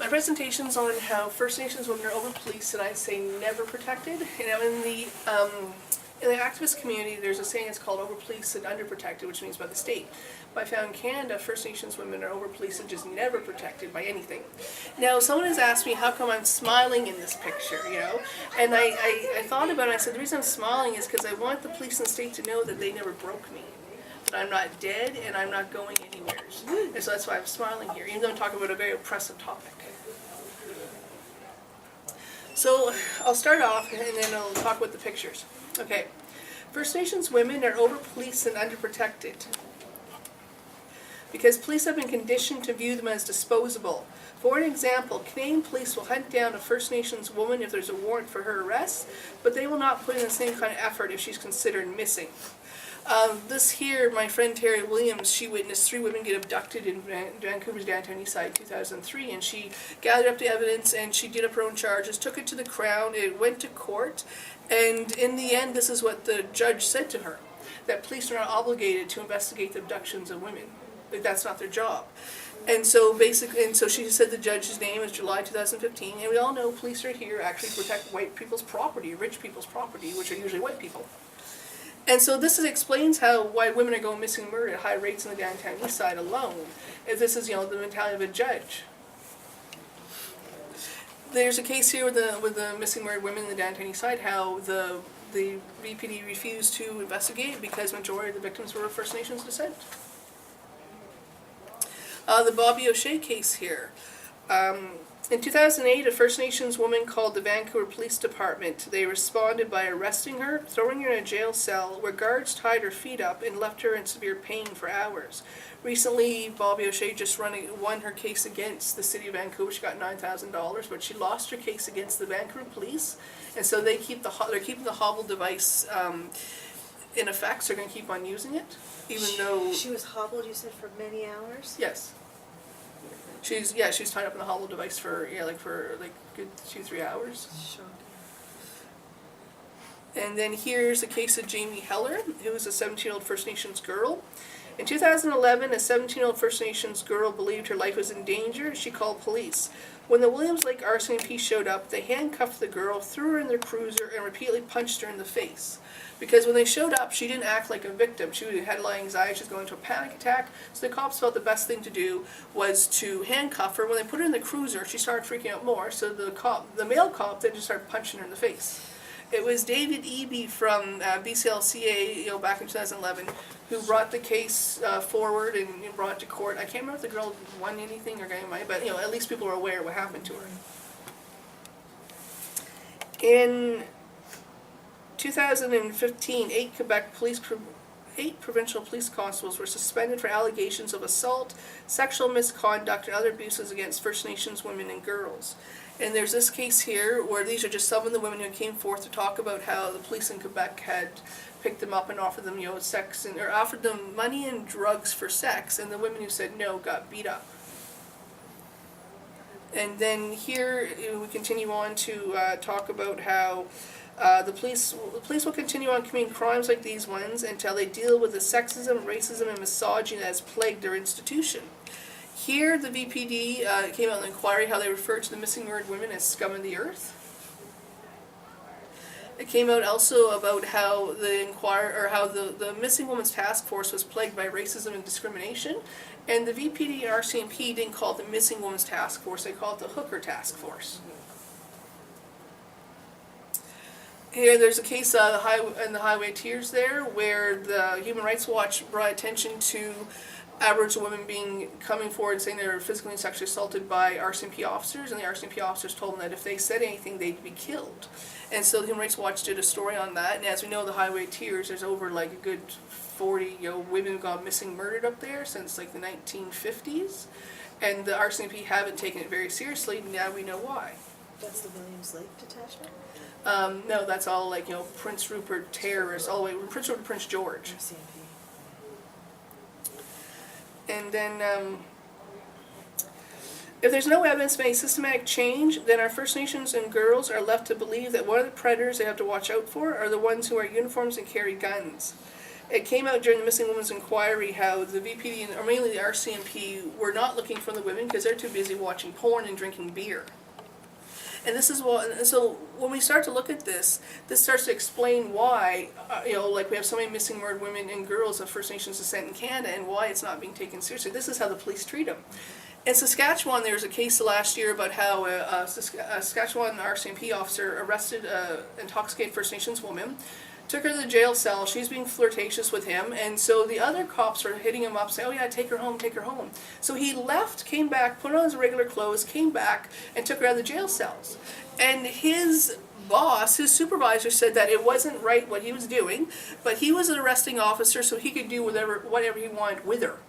presentation's on how First Nations women are over-policed and I say never protected. You know, in the activist community, there's a saying it's called over-policed and under-protected, which means by the state. But I found in Canada, First Nations women are over-policed and just never protected by anything. Now, someone has asked me how come I'm smiling in this picture, you know? And I thought about it, and I said the reason I'm smiling is because I want the police and the state to know that they never broke me. That I'm not dead and I'm not going anywhere. And so that's why I'm smiling here, even though I'm talking about a very oppressive topic. So I'll start off and then I'll talk about the pictures. Okay, First Nations women are over-policed and underprotected because police have been conditioned to view them as disposable. For an example, Canadian police will hunt down a First Nations woman if there's a warrant for her arrest, but they will not put in the same kind of effort if she's considered missing. This here, my friend Terry Williams, she witnessed 3 women get abducted in Vancouver's downtown east side in 2003, and she gathered up the evidence and she did up her own charges, took it to the Crown, it went to court, and in the end this is what the judge said to her, that police are not obligated to investigate the abductions of women. Like, that's not their job. And so basically, she said the judge's name is July 2015, and we all know police are here actually to protect white people's property, rich people's property, which are usually white people. And so this explains why women are going missing and murdered at high rates in the downtown east side alone. If this is, you know, the mentality of a judge. There's a case here with the missing murdered women in the downtown east side, how the VPD refused to investigate because majority of the victims were of First Nations descent. The Bobby OShea case here. In 2008, a First Nations woman called the Vancouver Police Department. They responded by arresting her, throwing her in a jail cell where guards tied her feet up and left her in severe pain for hours. Recently, Bobby OShea just won her case against the city of Vancouver. She got $9,000, but she lost her case against the Vancouver Police, and so they're keeping the hobble device in effect. So they're going to keep on using it, even though she was hobbled. You said for many hours. Yes. She's tied up in the hobble device for good 2-3 hours. Sure. And then here's a case of Jamie Heller, who was a 17-year-old First Nations girl. In 2011, a 17-year-old First Nations girl believed her life was in danger. She called police. When the Williams Lake RCMP showed up, they handcuffed the girl, threw her in their cruiser, and repeatedly punched her in the face. Because when they showed up, she didn't act like a victim. She had a lot of anxiety. She was going into a panic attack. So the cops felt the best thing to do was to handcuff her. When they put her in the cruiser, she started freaking out more. So the male cop then just started punching her in the face. It was David Eby from BCLCA, back in 2011, who brought the case forward and brought it to court. I can't remember if the girl won anything or got any money, but at least people are aware of what happened to her. In 2015, 8 provincial police constables were suspended for allegations of assault, sexual misconduct, and other abuses against First Nations women and girls. And there's this case here where these are just some of the women who came forth to talk about how the police in Quebec had picked them up and offered them, sex or offered them money and drugs for sex, and the women who said no got beat up. And then here we continue on to talk about how the police will continue on committing crimes like these ones until they deal with the sexism, racism, and misogyny that has plagued their institution. Here, the VPD came out in an inquiry how they referred to the missing murdered women as scum of the earth. It came out also about how the missing women's task force was plagued by racism and discrimination, and the VPD and RCMP didn't call it the missing women's task force; they called it the hooker task force. Here, there's a case in the Highway Tiers there, where the Human Rights Watch brought attention to Aboriginal women coming forward saying they were physically and sexually assaulted by RCMP officers, and the RCMP officers told them that if they said anything, they'd be killed. And so the Human Rights Watch did a story on that, and as we know, the Highway Tiers, there's over a good 40 women who gone missing, murdered up there since the 1950s, and the RCMP haven't taken it very seriously. Now we know why. That's the Williams Lake detachment? No, that's all Prince Rupert terrorists, all the way from Prince Rupert to Prince George. RCMP. And then, if there's no evidence of any systematic change, then our First Nations and girls are left to believe that one of the predators they have to watch out for are the ones who wear uniforms and carry guns. it came out during the Missing Women's Inquiry how the VPD, or mainly the RCMP, were not looking for the women because they're too busy watching porn and drinking beer. And this is what, and so when we start to look at this starts to explain why, like we have so many missing murdered women and girls of First Nations descent in Canada and why it's not being taken seriously. This is how the police treat them. In Saskatchewan, there was a case last year about how a Saskatchewan RCMP officer arrested an intoxicated First Nations woman, took her to the jail cell. She's being flirtatious with him, and so the other cops are hitting him up, saying, "Oh yeah, take her home, take her home." So he left, came back, put on his regular clothes, came back, and took her out of the jail cells. And his boss, his supervisor, said that it wasn't right what he was doing, but he was an arresting officer, so he could do whatever he wanted with her.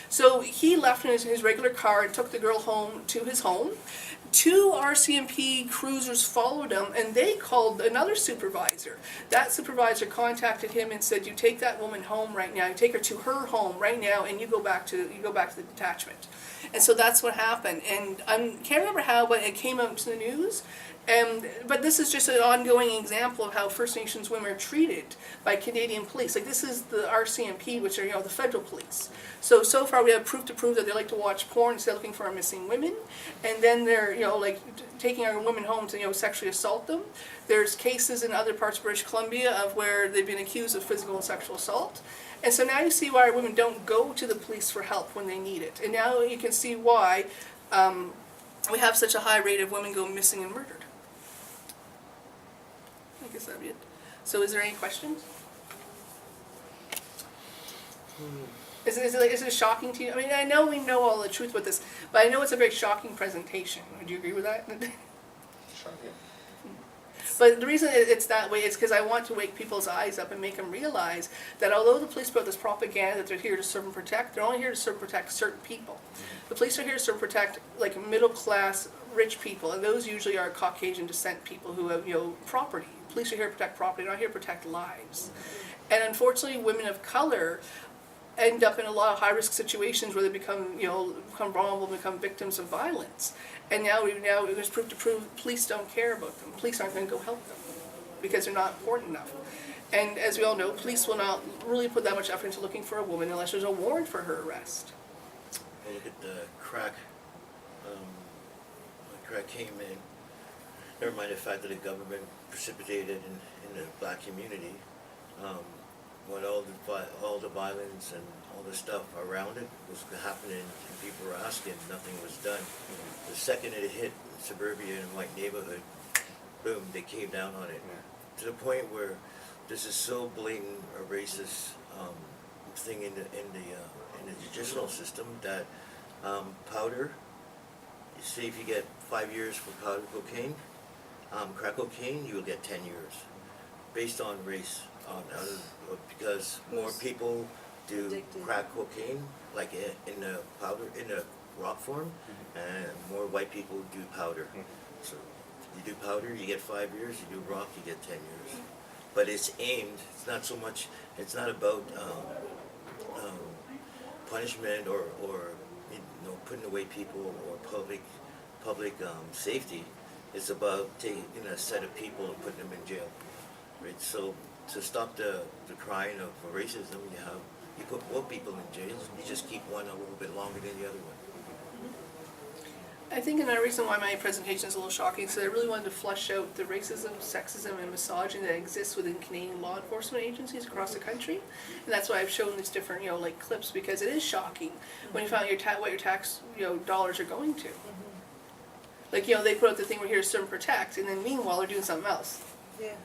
So he left in his regular car and took the girl home to his home. 2 RCMP cruisers followed him, and they called another supervisor. That supervisor contacted him and said, "You take that woman home right now. You take her to her home right now, and you go back to the detachment." And so that's what happened. And I can't remember how, but it came out to the news. But this is just an ongoing example of how First Nations women are treated by Canadian police. Like, this is the RCMP, which are, the federal police. So far we have proof to prove that they like to watch porn instead of looking for our missing women. And then they're, like, taking our women home to, sexually assault them. There's cases in other parts of British Columbia of where they've been accused of physical and sexual assault. And so now you see why our women don't go to the police for help when they need it. And now you can see why we have such a high rate of women going missing and murdered. I guess that'd be it. So is there any questions? Is it shocking to you? I mean, I know we know all the truth with this, but I know it's a very shocking presentation. Would you agree with that? Shocking. But the reason it's that way is because I want to wake people's eyes up and make them realize that although the police put out this propaganda that they're here to serve and protect, they're only here to serve and protect certain people. The police are here to serve and protect, like, middle class, rich people, and those usually are Caucasian descent people who have, property. Police are here to protect property, not here to protect lives. And unfortunately, women of color end up in a lot of high-risk situations where they become vulnerable, become victims of violence. And now there's proof to prove police don't care about them. Police aren't going to go help them because they're not important enough. And as we all know, police will not really put that much effort into looking for a woman unless there's a warrant for her arrest. Well, look at the crack. When crack came in, never mind the fact that the government precipitated in the black community, when all the violence and all the stuff around it was happening and people were asking, nothing was done. The second it hit suburbia and white neighborhood, boom, they came down on it. To the point where this is so blatant a racist thing in the judicial system that powder, you see, if you get 5 years for powder cocaine, crack cocaine, you will get 10 years, based on race. Because more people do Addicted. crack cocaine, like in the powder, in the rock form, and more white people do powder. So you do powder, you get 5 years. You do rock, you get 10 years. But it's aimed. It's not so much. It's not about punishment or putting away people or public safety. It's about taking a set of people and putting them in jail. Right. So to stop the crying of racism, you put both people in jail. You just keep one a little bit longer than the other one. I think another reason why my presentation is a little shocking is that I really wanted to flush out the racism, sexism, and misogyny that exists within Canadian law enforcement agencies across the country. And that's why I've shown these different, like, clips, because it is shocking when you find out what your tax, dollars are going to. Like, they put out the thing, we're here to serve and protect, and then meanwhile they're doing something else. Yeah.